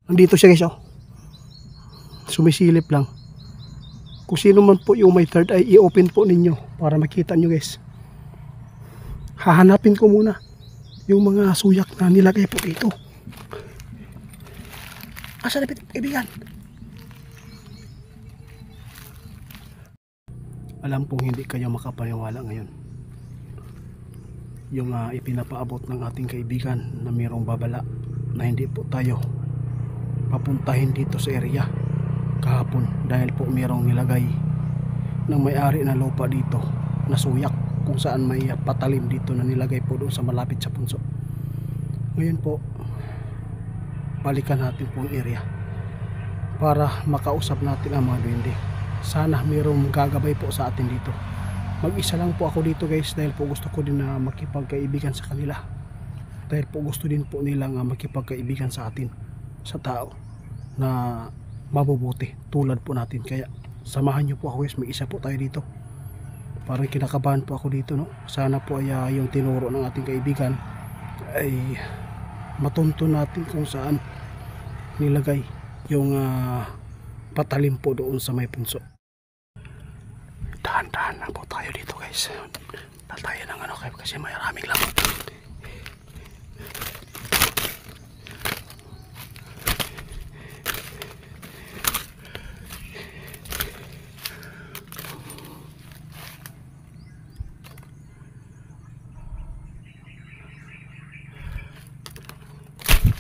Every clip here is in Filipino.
Nandito siya guys, oh. Sumisilip lang. Kung sino man po yung may third eye, i-open po ninyo para makita nyo guys. Hahanapin ko muna yung mga suyak na nilagay po dito. Asa na kaibigan? Alam pong hindi kayo makapaniwala ngayon. Yung ipinapaabot ng ating kaibigan na mayroong babala na hindi po tayo papuntahin dito sa area kahapon dahil po mayroong nilagay ng may-ari na lupa dito na suyak kung saan may patalim dito na nilagay po doon sa malapit sa punso. Ngayon po balikan natin po ang area para makausap natin ang mga duwende. Sana mayroong gagabay po sa atin dito. Mag-isa lang po ako dito guys dahil po gusto ko din na makipagkaibigan sa kanila, dahil po gusto din po nilang makipagkaibigan sa atin, sa tao na mabubuti tulad po natin. Kaya samahan nyo po ako guys, mag-isa po tayo dito. Parang kinakabahan po ako dito, no? Sana po ay yung tinuro ng ating kaibigan ay matunto natin kung saan nilagay yung patalim po doon sa may punso. Dahan-dahan lang po tayo dito guys. Tayo ng kasi maraming lamang.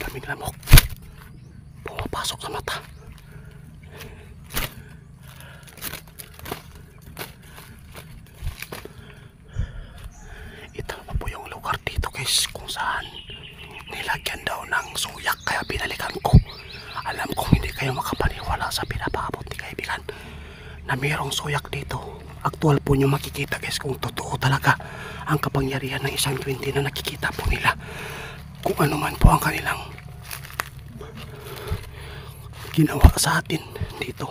Daming lamok pumapasok sa mata. Ito naman po yung lugar dito guys kung saan nilagyan daw ng suyak, kaya binalikan ko. Alam kong hindi kayo makapaniwala sa pinapaabot ni kaibigan na mayroong suyak dito. Aktual po nyo makikita guys kung totoo talaga ang kapangyarihan ng isang 20 na nakikita po nila. Kung ano man po ang kanilang ginawa sa atin dito.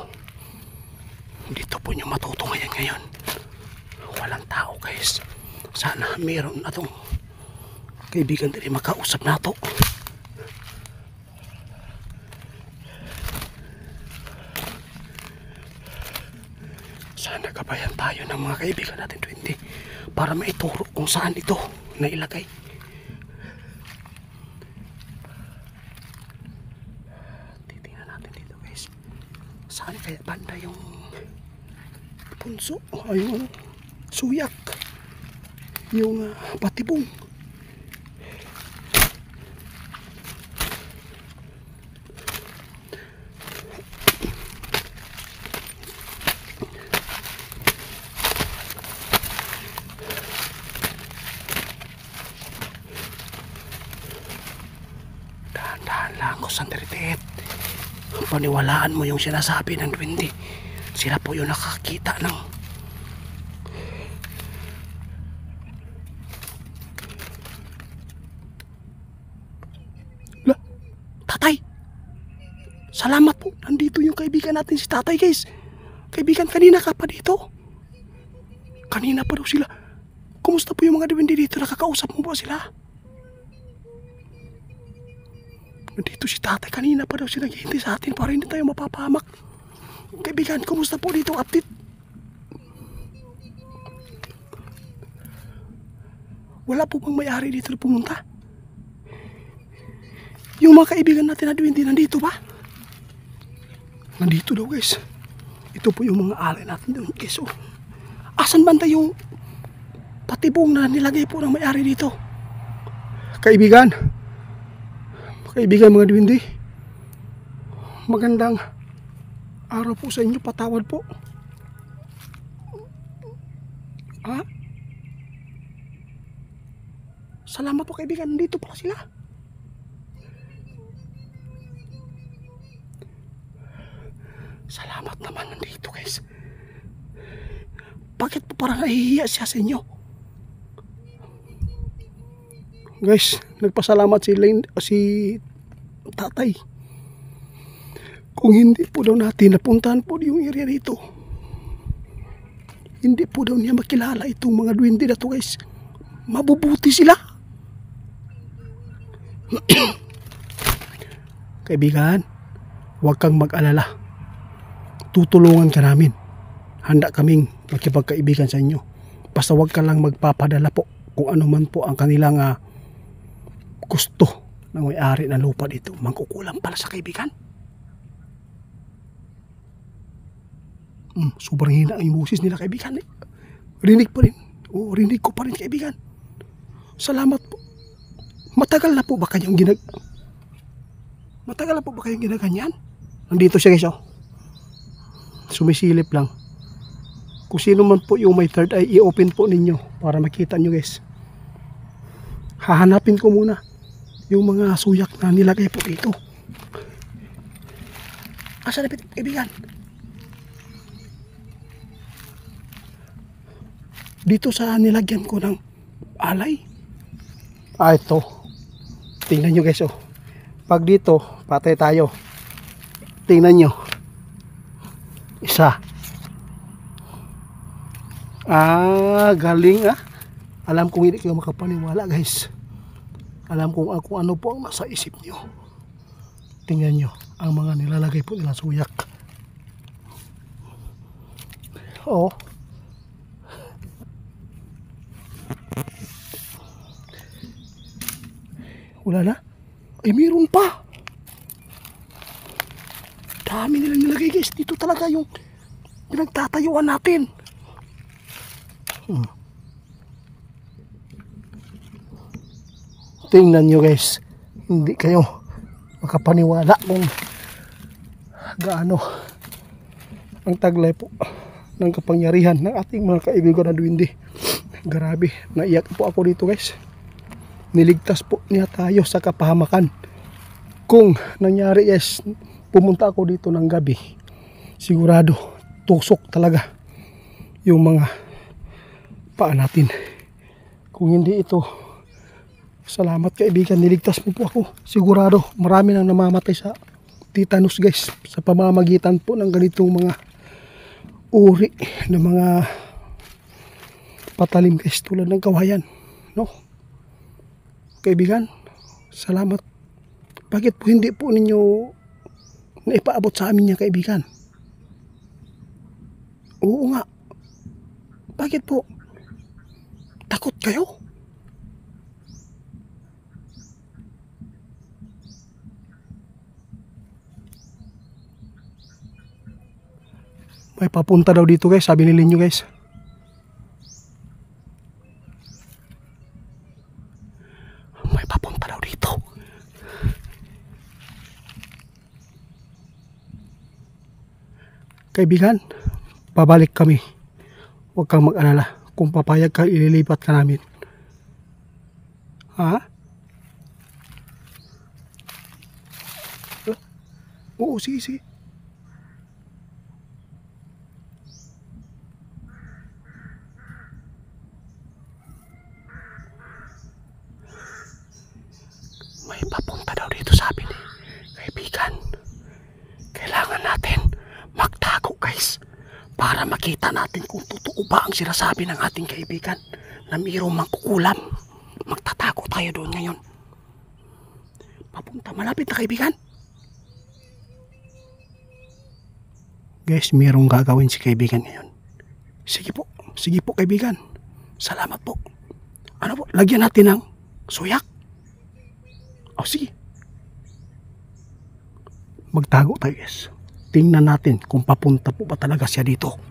Dito po nyo matutungayan ngayon. Walang tao guys. Sana mayroon na tong kaibigan din makausap na to. Sana kabayan tayo ng mga kaibigan natin 20 para maituro kung saan ito nailagay. Titingnan natin dito guys. Saan kaya banda yung punso? Ayun, suyak. Yung patibong. Dahan-dahan lang ko sandiritit. Paniwalaan mo yung sinasabi ng duwende. Sila po yung nakakita ng Tatay, salamat po. Nandito yung kaibigan natin si Tatay guys. Kaibigan, kanina ka pa dito. Kanina pa daw sila. Kumusta po yung mga duwende dito? Nakakausap mo ba sila? Nandito si Tatay. Kanina pa daw sila naghihintay sa atin para hindi tayo mapapahamak. Kaibigan, kumusta po dito? Update. Wala po bang may-ari dito na pumunta? Yung mga kaibigan natin na duwende nandito ba? Nandito daw guys. Ito po yung mga alay natin doon guys. Oh. Asan banda yung patibong na nilagay po ng may-ari dito? Kaibigan. Kaibigan mga duwende. Magandang araw po sa inyo. Patawad po. Ha? Salamat po kaibigan. Nandito pala sila. Salamat naman nandito guys. Bakit po parang nahihiya siya sa inyo? Guys, nagpasalamat si Tatay. Kung hindi po daw natin napuntahan po yung area dito, hindi po daw niya makilala itong mga duwende na to guys. Mabubuti sila. Kaibigan, huwag kang mag-alala. Tutulungan ka namin. Handa kaming makipagkaibigan sa inyo. Basta huwag ka lang magpapadala po kung ano man po ang kanilang gusto ng may-ari ng lupa dito. Mangkukulam pala sa kaibigan. Sobrang hina ang boses nila, kaibigan. Rinig pa rin. Oo, rinig ko pa rin, kaibigan. Salamat po. Matagal na po ba kayong ginaganyan? Nandito siya, guys, oh. Sumisilip lang. Kung sino man po yung may third eye, i-open po ninyo para makita nyo, guys. Hahanapin ko muna yung mga suyak na nilagay po dito. Asa na, kaibigan? Dito sa nilagyan ko ng alay. Ito. Tingnan nyo, guys, oh. Pag dito, patay tayo. Tingnan nyo. Isa. Galing, Alam kong hindi kayo makapaniwala, guys. Alam kong ano po ang nasa isip nyo. Tingnan nyo ang mga nilalagay po nila suyak. Oo. Wala na? Ay, meron pa. Dami nilang nilagay, guys. Dito talaga yung pinagtatayuan natin. Tingnan nyo, guys. Hindi kayo makapaniwala kung gaano ang taglay po ng kapangyarihan ng ating mga kaibigan na duwindi. Grabe, naiyak po ako dito, guys. Niligtas po niya tayo sa kapahamakan. Kung nangyari, guys, pumunta ako dito ng gabi, sigurado tusok talaga yung mga paa natin. Kung hindi ito, salamat, kaibigan, niligtas mo po ako. Sigurado marami nang namamatay sa tetanus, guys, sa pamamagitan po ng ganitong mga uri ng mga patalim, guys, tulad ng kawayan, no? Kaibigan, salamat. Bakit po hindi po ninyo naipaabot sa amin niya, kaibigan? Oo nga. Bakit po? Takot kayo? May papunta daw dito, guys, sabi ni Linyo, guys. May papunta daw dito. Kaibigan, babalik kami. Huwag kang mag-alala. Kung papayag ka, ililipat ka namin. Ha? Oo, sige. May papunta daw dito, sabi ni kaibigan. Kailangan natin magtago, guys, para makita natin kung totoo ba ang sinasabi ng ating kaibigan na mayroong mangkukulam. Magtatago tayo doon ngayon. Papunta, malapit na, kaibigan. Guys, mayroong gagawin si kaibigan ngayon. Sige po, kaibigan. Salamat po. Ano po, lagyan natin ng suyak. O, sige. Magtago tayo, guys. Tingnan natin kung papunta po ba talaga siya dito.